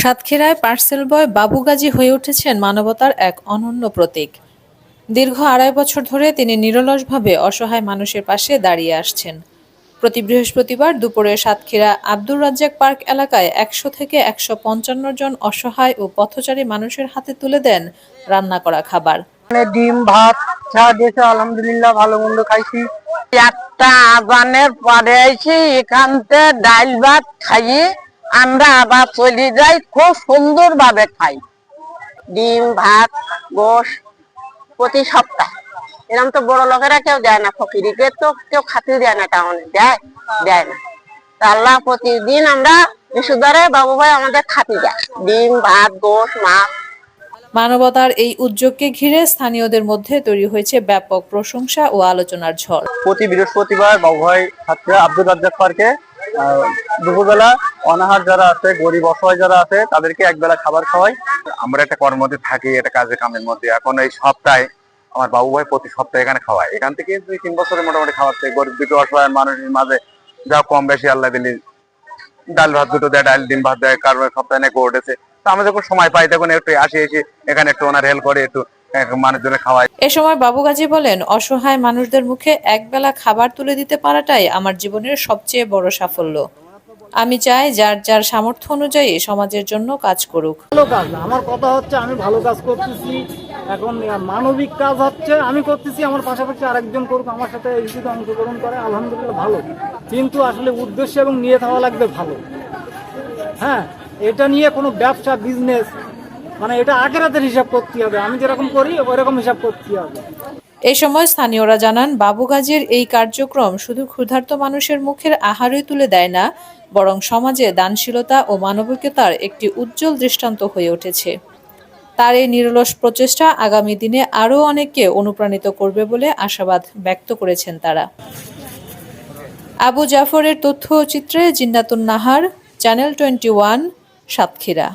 সাতক্ষীরায় পার্সেল বয় বাবু গাজী হয়ে উঠেছেন মানবতার এক অনন্য প্রতীক। দীর্ঘ ২.৫ বছর ধরে তিনি নিরলসভাবে অসহায় মানুষের পাশে দাঁড়িয়ে আসছেন। প্রতি বৃহস্পতিবার দুপুরে সাতক্ষীরা আব্দুর রাজ্জাক পার্ক এলাকায় ১০০ থেকে ১৫৫ জন অসহায় ও পথচারী মানুষের হাতে তুলে দেন রান্না করা খাবার। ডিম ভাত চা দিয়েছে, আলহামদুলিল্লাহ ভালো মন্দ খাইছি। একটা আজানের পরে আইছি এখানতে ডাল ভাত খাই, আমরা আবার চলে যাই, খুব সুন্দর ভাবে খাই। ডিম ভাত গোশ প্রতি সপ্তাহে। এরকম তো বড় লোকেরা কেউ দেয় না, ফকিরিকে তো কেউ খাতে দেয় না, টাউনে দেয় না। আল্লাহ প্রতিদিন আমরা বিশুদ্ধারে বাবু ভাই আমাদের খাতে দেয় ডিম ভাত গোশ মাছ। মানবতার এই উদ্যোগকে ঘিরে স্থানীয়দের মধ্যে তৈরি হয়েছে ব্যাপক প্রশংসা ও আলোচনার ঝড়। প্রতি বৃহস্পতিবার বাবুভাই সাতক্ষীরা আব্দুর রাজ্জাক পার্কে দুপুরবেলা অনাহার যারা আছে, গরিব অসহায় যারা আছে, তাদেরকে একবেলা খাবার খাওয়াই। আমরা একটা কর্মতে থাকি, একটা কাজে কামের মধ্যে। এখন এই সপ্তাহে আমার বাবু ভাই প্রতি সপ্তাহে এখানে খাওয়ায়। এখান থেকে ২-৩ বছরে মোটামুটি খাওয়াচ্ছে গরিব দুটো অসহায় মানুষের মাঝে যা কম বেশি আল্লাহ দিলি ডাল ভাত দুটো দেয়, ডাল ডিম ভাত দেয়, কারোর সপ্তাহে নাকি উঠেছে। তো আমরা যখন সময় পাই তখন একটু এসে এখানে একটু ওনার হেল্প করে, একটু মানুষজনের খাওয়াই। এ সময় বাবু গাজী বলেন, অসহায় মানুষদের মুখে একবেলা খাবার তুলে দিতে পারাটাই আমার জীবনের সবচেয়ে বড় সাফল্য। আমি চাই যার যার সামর্থ্য অনুযায়ী সমাজের জন্য কাজ করুক। ভালো কাজ না, আমার কথা হচ্ছে আমি ভালো কাজ করতেছি, এখন মানবিক কাজ হচ্ছে আমি করতেছি, আমার পাশাপাশি আরেকজন করুক, আমার সাথে এই যদি অংশগ্রহণ করে আলহামদুলিল্লাহ ভালো। কিন্তু আসলে উদ্দেশ্য এবং নিয়ে থাকা লাগবে ভালো। হ্যাঁ, এটা নিয়ে কোনো ব্যবসা বিজনেস মানে এটা আখেরাতের হিসাব করতে হবে, আমি যেরকম করি ওইরকম হিসাব করতে হবে। এই সময় স্থানীয়রা জানান, বাবু গাজীর এই কার্যক্রম শুধু ক্ষুধার্ত মানুষের মুখের আহারই তুলে দেয় না, বরং সমাজে দানশীলতা ও মানবিকতার একটি উজ্জ্বল দৃষ্টান্ত হয়ে উঠেছে। তার এই নিরলস প্রচেষ্টা আগামী দিনে আরও অনেককে অনুপ্রাণিত করবে বলে আশাবাদ ব্যক্ত করেছেন তারা। আবু জাফরের তথ্যচিত্রে জিন্নাতুন নাহার, চ্যানেল 21, সাতক্ষীরা।